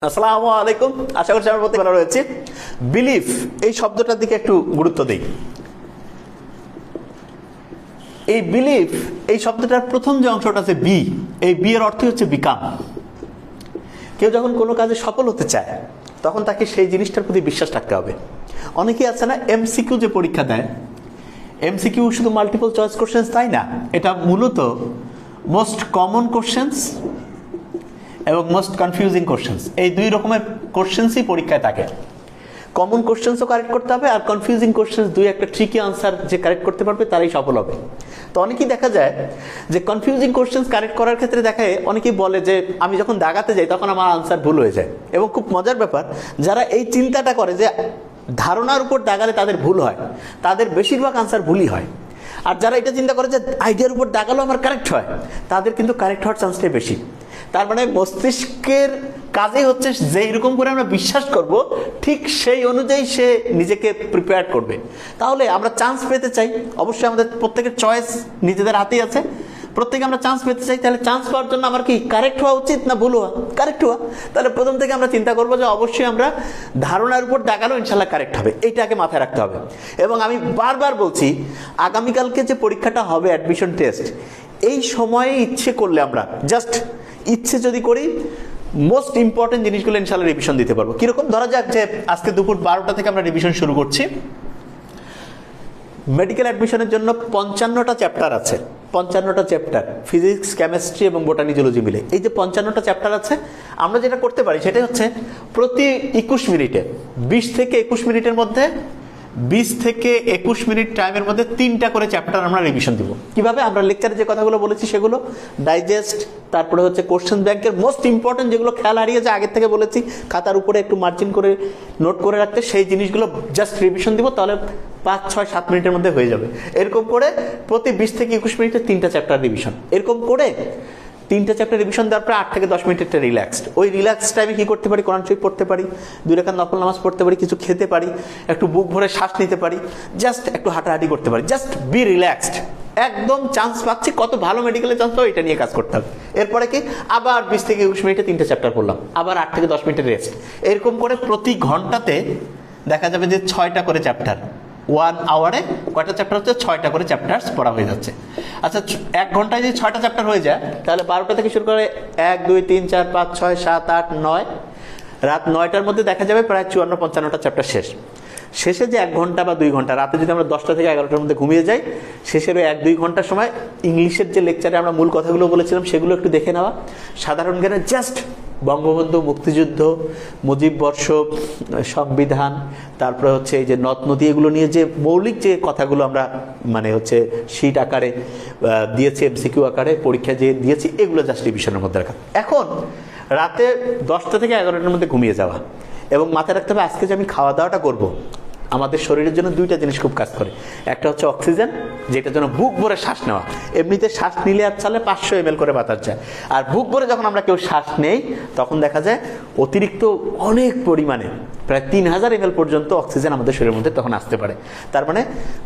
আসসালামু আলাইকুম, আশা করছি আমার প্রতি ভালো রয়েছে। বিলিফ এই শব্দটার দিকে একটু গুরুত্ব দিই। এই বিলিফ এই শব্দটার প্রথম যে অংশটা আছে বি, এই বি এর অর্থ হচ্ছে বিকাম। কেউ যখন কোনো কাজে সফল হতে চায় তখন তাকে সেই জিনিসটার প্রতি বিশ্বাস রাখতে হবে। অনেকেই আছে না এমসিকিউ যে পরীক্ষা দেয়, এমসিকিউ শুধু মাল্টিপল চয়েস কোশ্চেন্স তাই না, এটা মূলত মোস্ট কমন কোশ্চেন্স এবং মোস্ট কনফিউজিং কোশ্চেন্স, এই দুই রকমের কোশ্চেন্সই পরীক্ষায় থাকে। কমন কোশ্চেন্সও কারেক্ট করতে হবে, আর কনফিউজিং কোশ্চেন্স দুই একটা ট্রিকি আনসার যে কারেক্ট করতে পারবে তারাই সফল হবে। তো অনেকেই দেখা যায় যে কনফিউজিং কোশ্চেন্স কারেক্ট করার ক্ষেত্রে দেখায় অনেকেই বলে যে আমি যখন দাগাতে যাই তখন আমার আনসার ভুল হয়ে যায়। এবং খুব মজার ব্যাপার, যারা এই চিন্তাটা করে যে ধারণার উপর দাগালে তাদের ভুল হয়, তাদের বেশিরভাগ আনসার ভুলই হয়। আর যারা এটা চিন্তা করে যে আইডিয়ার উপর দাগালেও আমার কারেক্ট হয়, তাদের কিন্তু কারেক্ট হওয়ার চান্সটাই বেশি। তার মানে মস্তিষ্কের কাজেই হচ্ছে যেই রকম করে আমরা বিশ্বাস করব ঠিক সেই অনুযায়ী সে নিজেকে প্রিপেয়ার করবে। তাহলে আমরা চান্স পেতে চাই, অবশ্যই আমাদের প্রত্যেকের চয়েস নিজেদের হাতেই আছে, প্রত্যেকে আমরা চান্স পেতে চাই। তাহলে চান্স পাওয়ার জন্য আমার কি কারেক্ট হওয়া উচিত না ভুল হওয়া? কারেক্ট হওয়া। তাহলে প্রথম থেকে আমরা চিন্তা করবো যে অবশ্যই আমরা ধারণার উপর দাগালেও ইনশাল্লাহ কারেক্ট হবে, এইটাকে মাথায় রাখতে হবে। এবং আমি বারবার বলছি, আগামীকালকে যে পরীক্ষাটা হবে অ্যাডমিশন টেস্ট, এই সময়ে ইচ্ছে করলে আমরা জাস্ট ইচ্ছে যদি করি মোস্ট ইম্পর্টেন্ট জিনিসগুলো ইনশাল্লাহ রিভিশন দিতে পারবো। কিরকম? ধরা যাক যে আজকে দুপুর 12টা থেকে আমরা রিভিশন শুরু করছি। মেডিকেল অ্যাডমিশনের জন্য 55টা চ্যাপ্টার আছে, 55টা চ্যাপ্টার, ফিজিক্স, কেমিস্ট্রি এবং বোটানি, জুলজি মিলে এই যে 55টা চ্যাপ্টার আছে, আমরা যেটা করতে পারি সেটা হচ্ছে প্রতি 21 মিনিটে 20 থেকে 21 মিনিটের মধ্যে 20 থেকে 21 মিনিট টাইমের মধ্যে 3টা করে চ্যাপ্টার আমরা রিভিশন দিব। কিভাবে? আমরা লেকচারে যে কথাগুলো বলেছি সেগুলো ডাইজেস্ট, তারপরে হচ্ছে কোশ্চেন ব্যাংকের মোস্ট ইম্পর্টেন্ট যেগুলো খেয়াল হারিয়ে যায় আগের থেকে বলেছি, খাতার উপরে একটু মার্জিন করে নোট করে রাখতে, সেই জিনিসগুলো জাস্ট রিভিশন দিব। তাহলে 5, 6, 7 মিনিটের মধ্যে হয়ে যাবে। এরকম করে প্রতি 20 থেকে 21 মিনিটে 3টা চ্যাপ্টার রিভিশন। এরকম করে 3টা চ্যাপ্টার রিভিশন দেওয়ার পর 8 থেকে 10 মিনিট একটা রিল্যাক্সড। ওই রিল্যাক্স টাইমে কি করতে পারি? কোরআন শরীফ পড়তে পারি, 2 রাকাত নফল নামাজ পড়তে পারি, কিছু খেতে পারি, একটু বুক ভরে শ্বাস নিতে পারি, জাস্ট একটু হাঁটাহাঁটি করতে পারি, জাস্ট বি রিল্যাক্সড। একদম চান্স পাচ্ছি, কত ভালো মেডিকেলে চান্স পাবো এটা নিয়ে কাজ করতে হবে। এরপরে কি আবার 20 থেকে 21 মিনিটে 3টা চ্যাপ্টার পড়লাম, আবার 8 থেকে 10 মিনিটের রেস্ট। এরকম করে প্রতি ঘন্টাতে দেখা যাবে যে 6টা করে চ্যাপ্টার, 1 আওয়ারে কয়টা চ্যাপ্টার হচ্ছে? 6টা করে চ্যাপ্টার্স পড়া হয়ে যাচ্ছে। আচ্ছা, 1 ঘন্টায় যদি 6টা চ্যাপ্টার হয়ে যায় তাহলে 12টা থেকে শুরু করে 1, 2, 3, 4, 5, 6, 7, 8, 9, রাত 9টার মধ্যে দেখা যাবে প্রায় 54-55টা চ্যাপ্টার শেষ। শেষে যে 1 ঘন্টা বা 2 ঘন্টা, রাতে যদি আমরা 10টা থেকে 11টার মধ্যে ঘুমিয়ে যাই, শেষের ওই 1-2 ঘন্টার সময় ইংলিশের যে লেকচারে আমরা মূল কথাগুলো বলেছিলাম সেগুলো একটু দেখে নেওয়া, সাধারণ জ্ঞানে জাস্ট বঙ্গবন্ধু, মুক্তিযুদ্ধ, মুজিববর্ষ, সংবিধান, তারপরে হচ্ছে এই যে নদ নদী, এগুলো নিয়ে যে মৌলিক যে কথাগুলো আমরা মানে হচ্ছে শীট আকারে দিয়েছি, এমসিকিউ আকারে পরীক্ষা যে দিয়েছি, এগুলো জাস্ট রিভিশনের মধ্যে রাখা। এখন রাতে 10টা থেকে 11টার মধ্যে ঘুমিয়ে যাওয়া, এবং মাথায় রাখতে হবে আজকে যে আমি খাওয়া দাওয়াটা করবো, আমাদের শরীরের জন্য 2টা জিনিস খুব কাজ করে। একটা হচ্ছে অক্সিজেন, যেটার জন্য বুক ভরে শ্বাস নেওয়া। এমনিতে শ্বাস নিলে আর চালে 500 ml করে বাতাস যায়, আর বুক ভরে যখন আমরা কেউ শ্বাস নেই তখন দেখা যায় অতিরিক্ত অনেক পরিমাণে প্রায় 3000 ml পর্যন্ত অক্সিজেন আমাদের শরীরের মধ্যে তখন আসতে পারে। তার মানে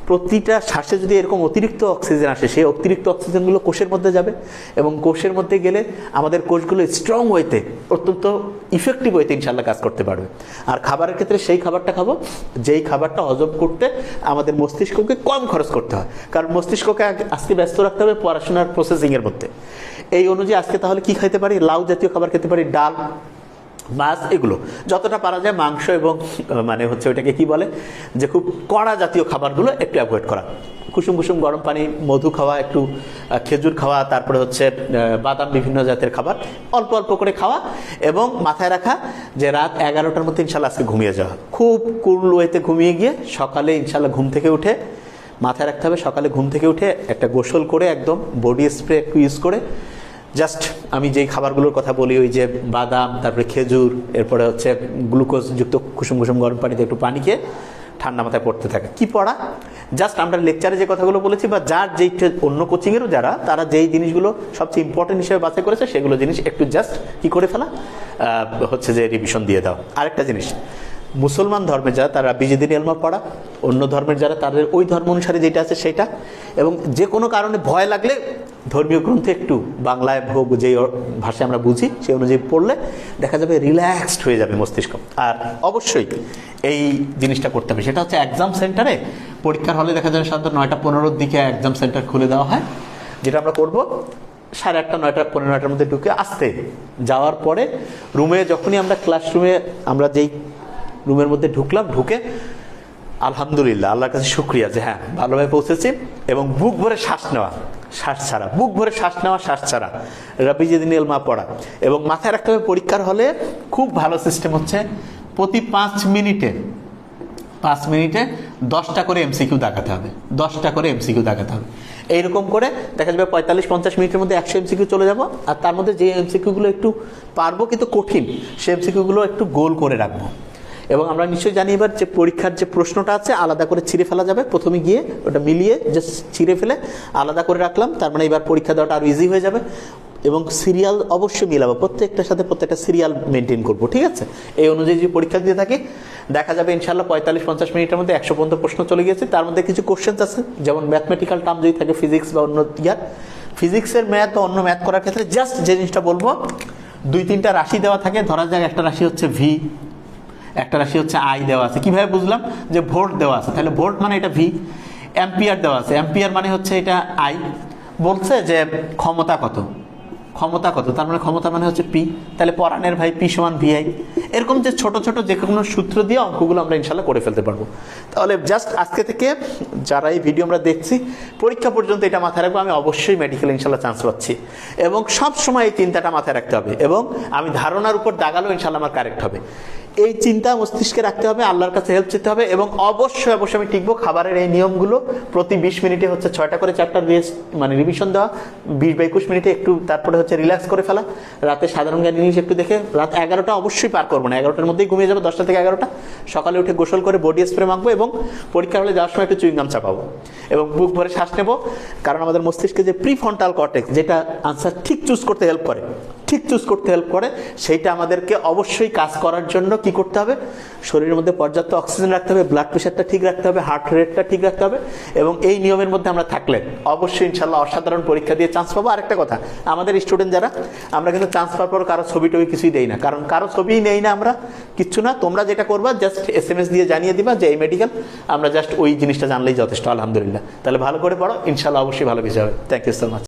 প্রতিটা শ্বাসে যদি এরকম অতিরিক্ত অক্সিজেন আসে, সেই অতিরিক্ত অক্সিজেনগুলো কোষের মধ্যে যাবে, এবং কোষের মধ্যে গেলে আমাদের কোষগুলো স্ট্রং ওয়েতে, অত্যন্ত ইফেক্টিভ ওয়েতে ইনশাল্লাহ কাজ করতে পারবে। আর খাবারের ক্ষেত্রে সেই খাবারটা খাবো যেই খাবারটা হজম করতে আমাদের মস্তিষ্ককে কম খরচ করতে হয়, কারণ মস্তিষ্ককে আজকে ব্যস্ত রাখতে হবে পড়াশোনার প্রসেসিংয়ের মধ্যে। এই অনুযায়ী আজকে তাহলে কি খাইতে পারি? লাউ জাতীয় খাবার খেতে পারি, ডাল, মাছ, এগুলো যতটা পারা যায়, মাংস এবং মানে হচ্ছে ওইটাকে কি বলে যে খুব কড়া জাতীয় খাবারগুলো একটু অ্যাভয়েড করা, কুসুম কুসুম গরম পানি, মধু খাওয়া, একটু খেজুর খাওয়া, তারপরে হচ্ছে বাদাম, বিভিন্ন জাতের খাবার অল্প অল্প করে খাওয়া, এবং মাথায় রাখা যে রাত 11টার মধ্যে ইনশাল্লাহ আজকে ঘুমিয়ে যাওয়া। খুব কুল ওয়েতে ঘুমিয়ে গিয়ে সকালে ইনশাল্লাহ ঘুম থেকে উঠে, মাথায় রাখতে হবে সকালে ঘুম থেকে উঠে একটা গোসল করে একদম বডি স্প্রে একটু ইউজ করে জাস্ট আমি যেই খাবারগুলোর কথা বলি, ওই যে বাদাম, তারপরে খেজুর, এরপরে হচ্ছে গ্লুকোজযুক্ত কুসুম কুসুম গরম পানিতে একটু পানি খেয়ে ঠান্ডা মাথায় পড়তে থাকে। কি পড়া? জাস্ট আমরা লেকচারে যে কথাগুলো বলেছি, বা যার যেই অন্য কোচিংয়েরও যারা, তারা যেই জিনিসগুলো সবচেয়ে ইম্পর্টেন্ট হিসেবে বাছাই করেছে সেগুলো জিনিস একটু জাস্ট কি করে ফেলা, হচ্ছে যে রিভিশন দিয়ে দাও। আরেকটা জিনিস, মুসলমান ধর্মে যারা, তারা বিজিদিন এলমা পড়া, অন্য ধর্মের যারা তাদের ওই ধর্ম অনুসারে যেটা আছে সেটা, এবং যে কোনো কারণে ভয় লাগলে ধর্মীয় গ্রন্থে একটু বাংলায় হোক যে ভাষায় আমরা বুঝি সেই অনুযায়ী পড়লে দেখা যাবে রিল্যাক্সড হয়ে যাবে মস্তিষ্ক। আর অবশ্যই এই জিনিসটা করতে হবে, সেটা হচ্ছে এক্সাম সেন্টারে পরীক্ষার হলে দেখা যাবে সাধারণত 9:15-র দিকে এক্সাম সেন্টার খুলে দেওয়া হয়। যেটা আমরা করবো 8:30, 9টা, 9:15-র মধ্যে ঢুকে আসতে যাওয়ার পরে রুমে যখনই আমরা ক্লাসরুমে আমরা যেই রুমের মধ্যে ঢুকলাম, ঢুকে আলহামদুলিল্লাহ আল্লাহর কাছে শুক্রিয়া যে হ্যাঁ ভালোভাবে পৌঁছেছি, এবং বুক ভরে শ্বাস নেওয়া, শ্বাস ছাড়া, বুক ভরে শ্বাস নেওয়া, শ্বাস ছাড়া, রাব্বি জিদনিল মা পড়া। এবং মাথায় রাখতে হবে পরীক্ষার হলে খুব ভালো সিস্টেম হচ্ছে প্রতি 5 মিনিটে 10টা করে এমসিকিউ দেখাতে হবে, 10টা করে এমসিকিউ দেখাতে হবে। এইরকম করে দেখা যাবে 45-50 মিনিটের মধ্যে 100 এমসিকিউ চলে যাব। আর তার মধ্যে যে এমসিকিউগুলো একটু পারবো কিন্তু কঠিন, সেই এমসিকিউগুলো একটু গোল করে রাখবো। এবং আমরা নিশ্চয়ই জানি এবার যে পরীক্ষার যে প্রশ্নটা আছে আলাদা করে ছিঁড়ে ফেলা যাবে, প্রথমে গিয়ে ওটা মিলিয়ে জাস্ট ছিঁড়ে ফেলে আলাদা করে রাখলাম, তার মানে এবার পরীক্ষা দেওয়াটা আরও ইজি হয়ে যাবে। এবং সিরিয়াল অবশ্যই মিলাবো, প্রত্যেকটার সাথে প্রত্যেকটা সিরিয়াল মেনটেন করবো, ঠিক আছে? এই অনুযায়ী যদি পরীক্ষা দিয়ে থাকি দেখা যাবে ইনশাল্লাহ 45-50 মিনিটের মধ্যে 100 পর্যন্ত প্রশ্ন চলে গিয়েছে। তার মধ্যে কিছু কোশ্চেন্স আছে, যেমন ম্যাথমেটিক্যাল টার্ম যদি থাকে ফিজিক্স বা অন্য ফিজিক্সের ম্যাথ বা অন্য ম্যাথ করার ক্ষেত্রে জাস্ট যে জিনিসটা বলবো 2-3টা রাশি দেওয়া থাকে, ধরা যাক একটা রাশি হচ্ছে ভি, একটা রাশি হচ্ছে আই দেওয়া আছে। কিভাবে বুঝলাম? যে ভোল্ট দেওয়া আছে, তাহলে ভোল্ট মানে এটা ভি। অ্যাম্পিয়ার দেওয়া আছে, অ্যাম্পিয়ার মানে হচ্ছে এটা আই। বলছে যে ক্ষমতা কত, ক্ষমতা কত, তার মানে ক্ষমতা মানে হচ্ছে পি, তাহলে পরাণের ভাই পি সমান ভিআই। এরকম যে ছোট ছোট যে কোনো সূত্র দিয়ে অঙ্কগুলো আমরা ইনশাল্লাহ করে ফেলতে পারবো। তাহলে জাস্ট আজকে থেকে যারা এই ভিডিও আমরা দেখছি পরীক্ষা পর্যন্ত এটা মাথায় রাখবো, আমি অবশ্যই মেডিকেলে ইনশাল্লাহ চান্স পাচ্ছি, এবং সব সময় এই চিন্তাটা মাথায় রাখতে হবে, এবং আমি ধারণার উপর দাগালেও ইনশাল্লাহ আমার কারেক্ট হবে। এই চিন্তা মস্তিষ্কে রাখতে হবে, আল্লাহর কাছে হেল্প চেতে হবে, এবং অবশ্যই অবশ্যই আমি টিকবো। খাবারের এই নিয়মগুলো প্রতি 20 মিনিটে হচ্ছে 6টা করে চ্যাপ্টার রেস্ট মানে রিভিশন দেওয়া, 20-21 মিনিটে একটু, তারপরে হচ্ছে রিল্যাক্স করে ফেলা, রাতে সাধারণ জ্ঞান জিনিস একটু দেখে, রাত 11টা অবশ্যই পার করবো না, 11টার মধ্যেই ঘুমিয়ে যাবো, 10টা থেকে 11টা। সকালে উঠে গোসল করে বডি স্প্রে মাখবো, এবং পরীক্ষা হলে যাওয়ার সময় একটু চুইংগাম চাপাবো, এবং বুক ভরে শ্বাস নেবো। কারণ আমাদের মস্তিষ্কে যে প্রিফ্রন্টাল কর্টেক্স, যেটা আনসার ঠিক চুজ করতে হেল্প করে, ঠিক চুজ করতে হেল্প করে, সেইটা আমাদেরকে অবশ্যই কাজ করার জন্য কি করতে হবে? শরীরের মধ্যে পর্যাপ্ত অক্সিজেন রাখতে হবে, ব্লাড প্রেশারটা ঠিক রাখতে হবে, হার্ট রেটটা ঠিক রাখতে হবে, এবং এই নিয়মের মধ্যে আমরা থাকলে অবশ্যই ইনশাল্লাহ অসাধারণ পরীক্ষা দিয়ে চান্স পাবো। আরেকটা কথা, আমাদের স্টুডেন্ট যারা, আমরা কিন্তু চান্স পাওয়ার পর কারো ছবি টবি কিছুই দেই না, কারণ কারো ছবিই নেই না আমরা, কিচ্ছু না। তোমরা যেটা করবা জাস্ট SMS দিয়ে জানিয়ে দিবা যে এই মেডিকেল, আমরা জাস্ট ওই জিনিসটা জানলেই যথেষ্ট। আলহামদুলিল্লাহ, তাহলে ভালো করে পড়ো, ইনশাল্লাহ অবশ্যই ভালো কিছু হবে। Thank you so much.